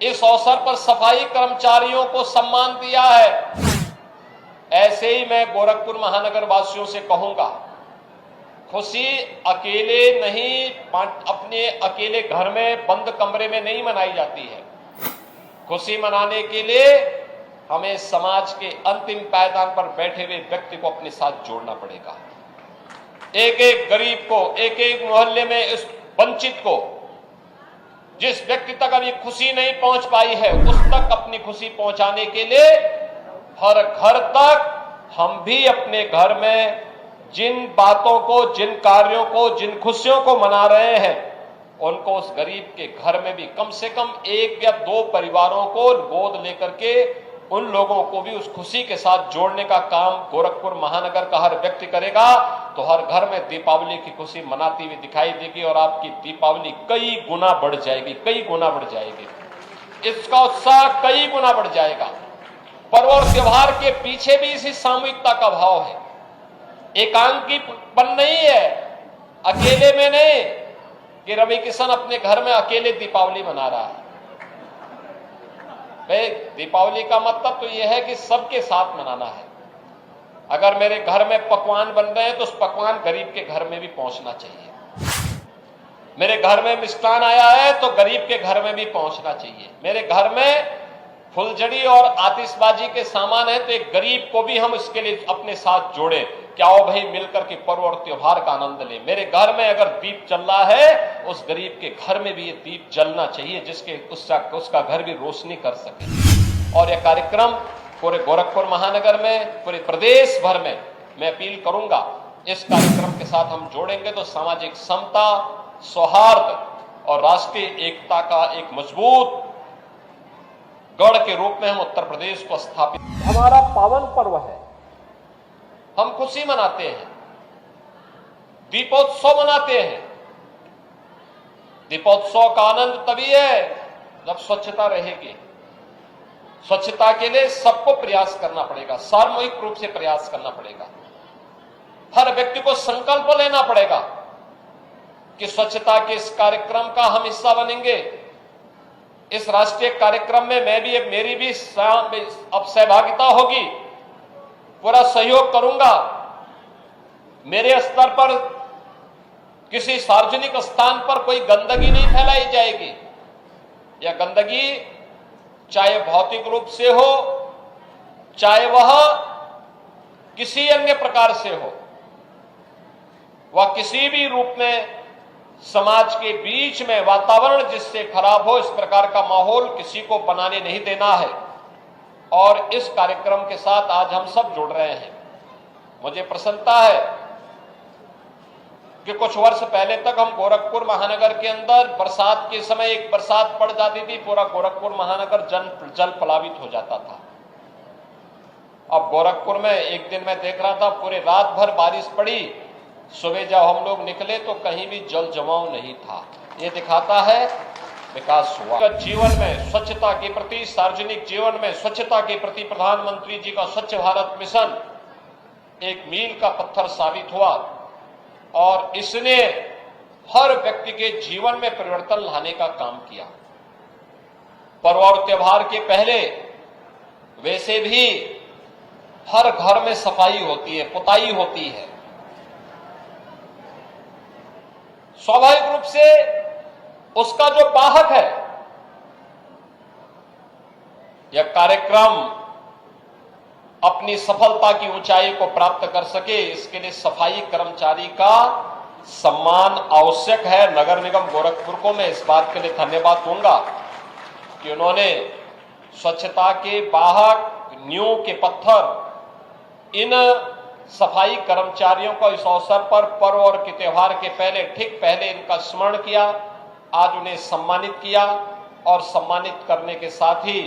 इस अवसर पर सफाई कर्मचारियों को सम्मान दिया है। ऐसे ही मैं गोरखपुर महानगर वासियों से कहूंगा, खुशी अकेले नहीं, अपने अकेले घर में बंद कमरे में नहीं मनाई जाती है। खुशी मनाने के लिए हमें समाज के अंतिम पायदान पर बैठे हुए व्यक्ति को अपने साथ जोड़ना पड़ेगा। एक एक गरीब को, एक एक मोहल्ले में इस वंचित को, जिस व्यक्ति तक अभी खुशी नहीं पहुंच पाई है, उस तक अपनी खुशी पहुंचाने के लिए हर घर तक हम भी अपने घर में जिन बातों को, जिन कार्यों को, जिन खुशियों को मना रहे हैं, उनको उस गरीब के घर में भी कम से कम 1 या 2 परिवारों को गोद लेकर के उन लोगों को भी उस खुशी के साथ जोड़ने का काम गोरखपुर महानगर का हर व्यक्ति करेगा, तो हर घर में दीपावली की खुशी मनाती हुई दिखाई देगी और आपकी दीपावली कई गुना बढ़ जाएगी, कई गुना बढ़ जाएगी। इसका उत्साह कई गुना बढ़ जाएगा। पर्व और त्योहार के पीछे भी इसी सामूहिकता का भाव है। एकांकीपन नहीं है, अकेले में नहीं कि रवि किशन अपने घर में अकेले दीपावली मना रहा है। भाई, दीपावली का मतलब तो यह है कि सबके साथ मनाना है। अगर मेरे घर में पकवान बन रहे हैं तो उस पकवान गरीब के घर में भी पहुंचना चाहिए। मेरे घर में मिष्ठान आया है तो गरीब के घर में भी पहुंचना चाहिए। मेरे घर में फुलझड़ी और आतिशबाजी के सामान है तो एक गरीब को भी हम इसके लिए अपने साथ जोड़े कि आओ भाई मिलकर के पर्व और त्योहार का आनंद लें। मेरे घर में अगर दीप जल रहा है, उस गरीब के घर में भी ये दीप जलना चाहिए, जिसके उसका घर भी रोशनी कर सके। और यह कार्यक्रम पूरे गोरखपुर महानगर में, पूरे प्रदेश भर में मैं अपील करूंगा, इस कार्यक्रम के साथ हम जोड़ेंगे तो सामाजिक समता, सौहार्द और राष्ट्रीय एकता का एक मजबूत गढ़ के रूप में हम उत्तर प्रदेश को स्थापित। हमारा पावन पर्व है, हम खुशी मनाते हैं, दीपोत्सव मनाते हैं। दीपोत्सव का आनंद तभी है जब स्वच्छता रहेगी। स्वच्छता के लिए सबको प्रयास करना पड़ेगा, सामूहिक रूप से प्रयास करना पड़ेगा। हर व्यक्ति को संकल्प लेना पड़ेगा कि स्वच्छता के इस कार्यक्रम का हम हिस्सा बनेंगे। इस राष्ट्रीय कार्यक्रम में मेरी भी अब सहभागिता होगी, पूरा सहयोग करूंगा। मेरे स्तर पर किसी सार्वजनिक स्थान पर कोई गंदगी नहीं फैलाई जाएगी। यह गंदगी चाहे भौतिक रूप से हो, चाहे वह किसी अन्य प्रकार से हो, वह किसी भी रूप में समाज के बीच में वातावरण जिससे खराब हो, इस प्रकार का माहौल किसी को बनाने नहीं देना है। और इस कार्यक्रम के साथ आज हम सब जुड़ रहे हैं। मुझे प्रसन्नता है कि कुछ वर्ष पहले तक हम गोरखपुर महानगर के अंदर बरसात के समय एक बरसात पड़ जाती थी, पूरा गोरखपुर महानगर जल प्लावित हो जाता था। अब गोरखपुर में एक दिन मैं देख रहा था, पूरे रात भर बारिश पड़ी, सुबह जब हम लोग निकले तो कहीं भी जल जमाव नहीं था। ये दिखाता है विकास हुआ। जीवन में स्वच्छता के प्रति, सार्वजनिक जीवन में स्वच्छता के प्रति प्रधानमंत्री जी का स्वच्छ भारत मिशन एक मील का पत्थर साबित हुआ और इसने हर व्यक्ति के जीवन में परिवर्तन लाने का काम किया। पर्व और त्योहार के पहले वैसे भी हर घर में सफाई होती है, पुताई होती है। स्वाभाविक रूप से उसका जो वाहक है, यह कार्यक्रम अपनी सफलता की ऊंचाई को प्राप्त कर सके, इसके लिए सफाई कर्मचारी का सम्मान आवश्यक है। नगर निगम गोरखपुर को मैं इस बात के लिए धन्यवाद दूंगा कि उन्होंने स्वच्छता के वाहक, नींव के पत्थर इन सफाई कर्मचारियों को इस अवसर पर पर्व और के त्योहार के पहले, ठीक पहले इनका स्मरण किया, आज उन्हें सम्मानित किया और सम्मानित करने के साथ ही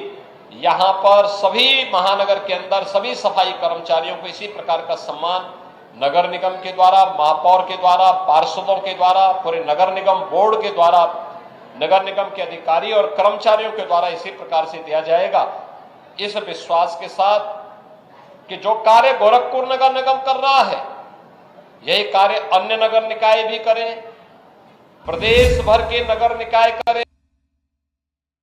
यहां पर सभी महानगर के अंदर सभी सफाई कर्मचारियों को इसी प्रकार का सम्मान नगर निगम के द्वारा, महापौर के द्वारा, पार्षदों के द्वारा, पूरे नगर निगम बोर्ड के द्वारा, नगर निगम के अधिकारी और कर्मचारियों के द्वारा इसी प्रकार से दिया जाएगा। इस विश्वास के साथ कि जो कार्य गोरखपुर नगर निगम कर रहा है, यही कार्य अन्य नगर निकाय भी करें, प्रदेश भर के नगर निकाय करें।